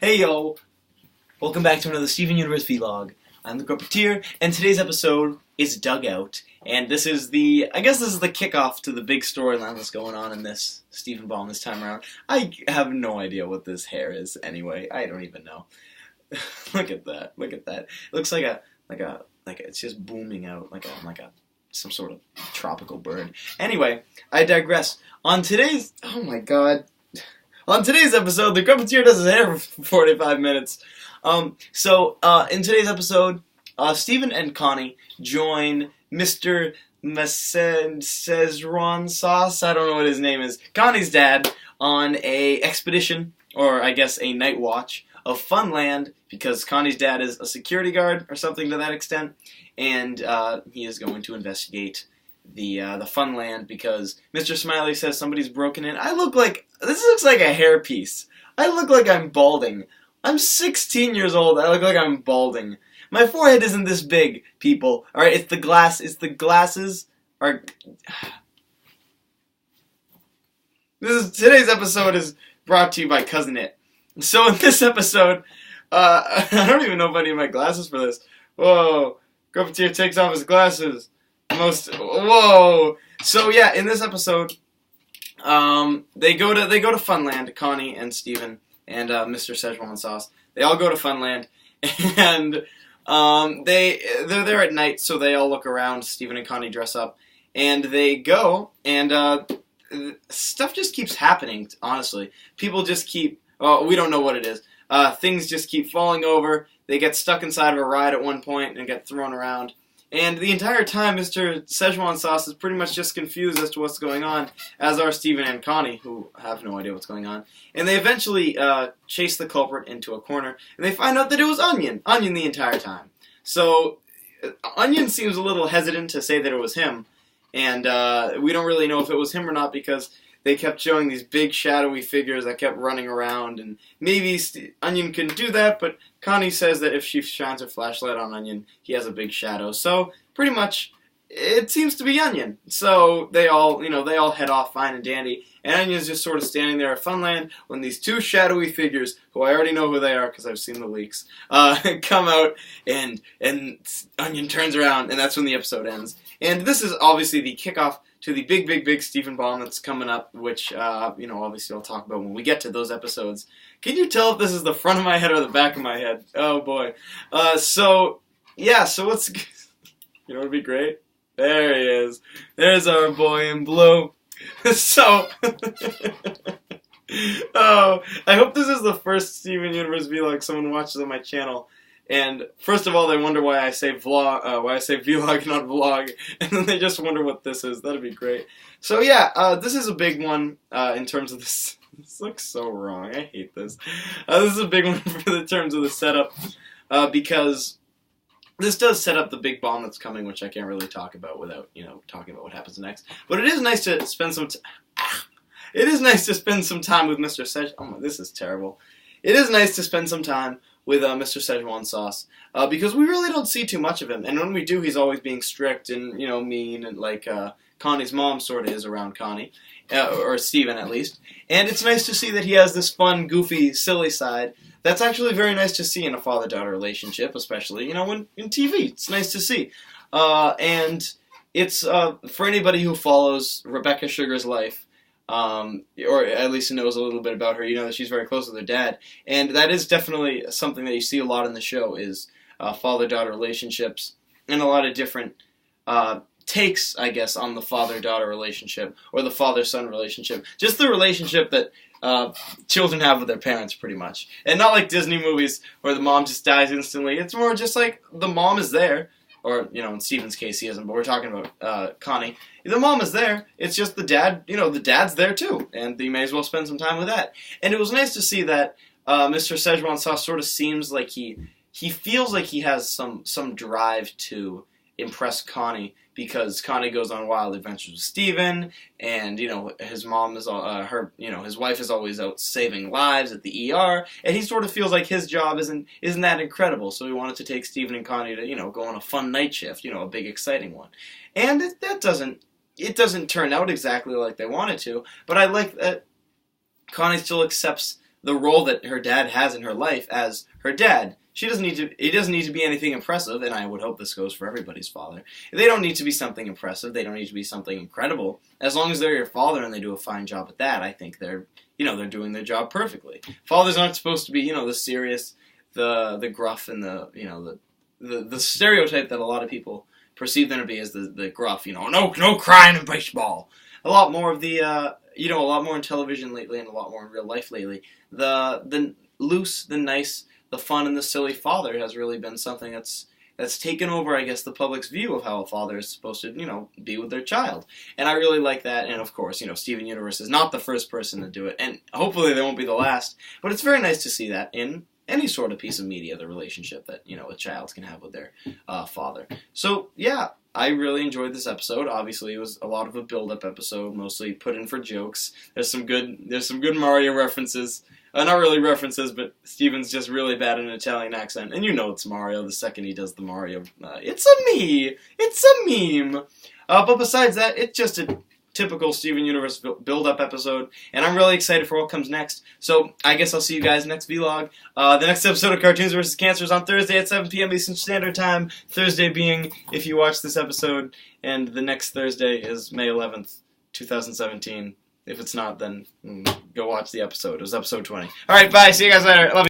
Hey yo! Welcome back to another Steven Universe vlog. I'm the Grumpeteer, and today's episode is Dugout. And this is the kickoff to the big storyline that's going on in this Stephen Ball this time around. I have no idea what this hair is anyway. I don't even know. Look at that. It looks like it's just booming out like some sort of tropical bird. Anyway, I digress. On today's episode, the Grumpeteer does his hair for 45 minutes. In today's episode, Stephen and Connie join Mr. Szechuan Sauce, I don't know what his name is, Connie's dad, on a expedition, or I guess a night watch, of Funland, because Connie's dad is a security guard, or something to that extent, and he is going to investigate the Funland because Mr. Smiley says somebody's broken in. This looks like a hairpiece. I look like I'm balding. I'm 16 years old. I look like I'm balding. My forehead isn't this big, people. All right, it's the glasses. Today's episode is brought to you by Cousin It. So in this episode, I don't even know if I need my glasses for this. Whoa, Grumpeteer takes off his glasses. Whoa. So yeah, in this episode, they go to Funland. Connie and Steven and Mr. Szechuan Sauce. They all go to Funland, and they're there at night. So they all look around. Steven and Connie dress up, and they go, and stuff just keeps happening. Honestly, people just keep. We don't know what it is. Things just keep falling over. They get stuck inside of a ride at one point and get thrown around. And the entire time, Mr. Szechuan Sauce is pretty much just confused as to what's going on, as are Steven and Connie, who have no idea what's going on. And they eventually chase the culprit into a corner, and they find out that it was Onion the entire time. So, Onion seems a little hesitant to say that it was him, and we don't really know if it was him or not, because they kept showing these big shadowy figures that kept running around, and maybe Onion couldn't do that, but Connie says that if she shines her flashlight on Onion, he has a big shadow. So, pretty much, it seems to be Onion. So, they all head off fine and dandy, and Onion's just sort of standing there at Funland when these two shadowy figures, who I already know who they are because I've seen the leaks, come out, and Onion turns around, and that's when the episode ends. And this is obviously the kickoff to the big Stephen Ball that's coming up, which, obviously I'll talk about when we get to those episodes. Can you tell if this is the front of my head or the back of my head? Oh, boy. So what's... You know what would be great? There he is. There's our boy in blue. So... Oh, I hope this is the first Steven Universe vlog someone watches on my channel. And first of all, they wonder why I say vlog, not vlog, and then they just wonder what this is. That'd be great. So yeah, this is a big one in terms of this. This looks so wrong. I hate this. This is a big one for the terms of the setup because this does set up the big bomb that's coming, which I can't really talk about without talking about what happens next. But it is nice to spend some. It is nice to spend some time with Mr. Szechuan. Oh, this is terrible. It is nice to spend some time with Mr. Szechuan Sauce, because we really don't see too much of him, and when we do, he's always being strict and, mean, and like Connie's mom sort of is around Connie, or Steven at least, and it's nice to see that he has this fun, goofy, silly side that's actually very nice to see in a father-daughter relationship, especially, when in TV, it's nice to see, and it's, for anybody who follows Rebecca Sugar's life, or at least knows a little bit about her, that she's very close with her dad. And that is definitely something that you see a lot in the show is father-daughter relationships and a lot of different takes, I guess, on the father-daughter relationship or the father-son relationship. Just the relationship that children have with their parents, pretty much. And not like Disney movies where the mom just dies instantly. It's more just like the mom is there. Or, in Steven's case, he isn't, but we're talking about Connie. The mom is there, it's just the dad, the dad's there too, and you may as well spend some time with that. And it was nice to see that Mr. Szechuan Sauce sort of seems like he feels like he has some drive to impress Connie, because Connie goes on wild adventures with Steven, and, his mom is, his wife is always out saving lives at the ER, and he sort of feels like his job isn't that incredible, so he wanted to take Steven and Connie to, go on a fun night shift, a big exciting one. And it doesn't turn out exactly like they wanted to, but I like that Connie still accepts the role that her dad has in her life as her dad. It doesn't need to be anything impressive, and I would hope this goes for everybody's father. They don't need to be something impressive. They don't need to be something incredible. As long as they're your father and they do a fine job at that, I think they're doing their job perfectly. Fathers aren't supposed to be, the serious, the gruff, and the stereotype that a lot of people perceive them to be as the gruff, no crying in baseball. A lot more of the, a lot more in television lately and a lot more in real life lately. The loose, the nice, the fun, and the silly father has really been something that's taken over, I guess, the public's view of how a father is supposed to, be with their child. And I really like that, and of course, Steven Universe is not the first person to do it, and hopefully they won't be the last, but it's very nice to see that in any sort of piece of media, the relationship that, a child can have with their father. So, yeah, I really enjoyed this episode. Obviously, it was a lot of a build-up episode, mostly put in for jokes. There's some good Mario references. Not really references, but Steven's just really bad in an Italian accent. And it's Mario the second he does the Mario. It's a me! It's a meme! But besides that, it's just a typical Steven Universe build-up episode. And I'm really excited for what comes next. So, I guess I'll see you guys next vlog. The next episode of Cartoons vs. Cancer is on Thursday at 7 p.m. Eastern Standard Time. Thursday being, if you watch this episode, and the next Thursday is May 11th, 2017. If it's not, then go watch the episode. It was episode 20. Alright, bye. See you guys later. Love you.